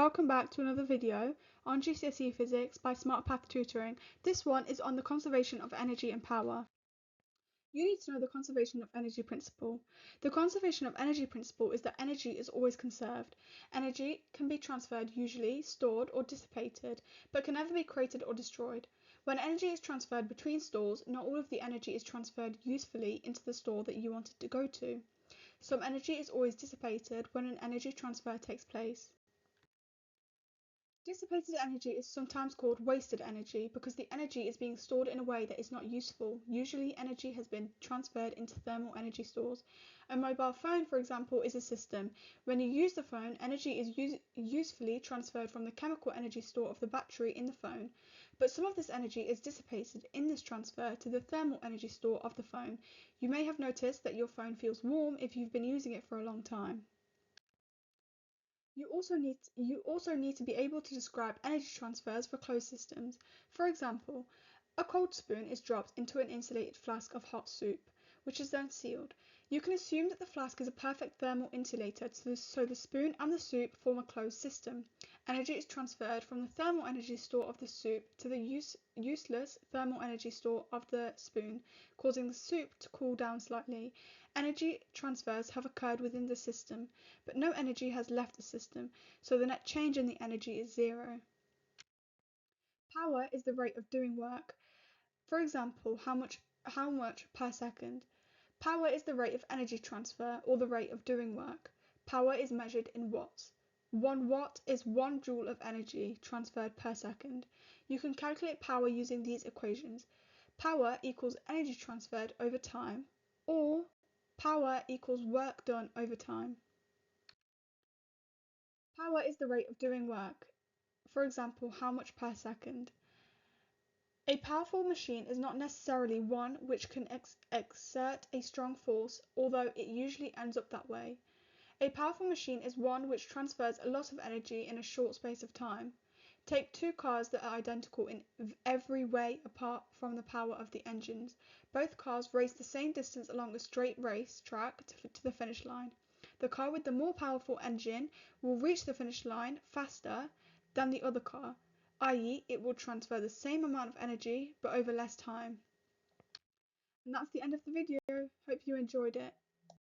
welcome back to another video on GCSE Physics by SmartPath Tutoring. This one is on the conservation of energy and power. You need to know the conservation of energy principle. The conservation of energy principle is that energy is always conserved. Energy can be transferred, usually stored or dissipated, but can never be created or destroyed. When energy is transferred between stores, not all of the energy is transferred usefully into the store that you want it to go to. Some energy is always dissipated when an energy transfer takes place. Dissipated energy is sometimes called wasted energy because the energy is being stored in a way that is not useful. Usually, energy has been transferred into thermal energy stores. A mobile phone, for example, is a system. When you use the phone, energy is usefully transferred from the chemical energy store of the battery in the phone, but some of this energy is dissipated in this transfer to the thermal energy store of the phone. You may have noticed that your phone feels warm if you've been using it for a long time. You also need to be able to describe energy transfers for closed systems. For example, a cold spoon is dropped into an insulated flask of hot soup, which is then sealed. You can assume that the flask is a perfect thermal insulator, so the spoon and the soup form a closed system. Energy is transferred from the thermal energy store of the soup to the useless thermal energy store of the spoon, causing the soup to cool down slightly. Energy transfers have occurred within the system, but no energy has left the system, so the net change in the energy is zero. Power is the rate of doing work. For example, how much per second. Power is the rate of energy transfer, or the rate of doing work. Power is measured in watts. 1 watt is 1 joule of energy transferred per second. You can calculate power using these equations. Power equals energy transferred over time, or power equals work done over time. Power is the rate of doing work. For example, how much per second. A powerful machine is not necessarily one which can exert a strong force, although it usually ends up that way. A powerful machine is one which transfers a lot of energy in a short space of time. Take two cars that are identical in every way apart from the power of the engines. Both cars race the same distance along a straight race track to the finish line. The car with the more powerful engine will reach the finish line faster than the other car, i.e. it will transfer the same amount of energy but over less time. And that's the end of the video. Hope you enjoyed it.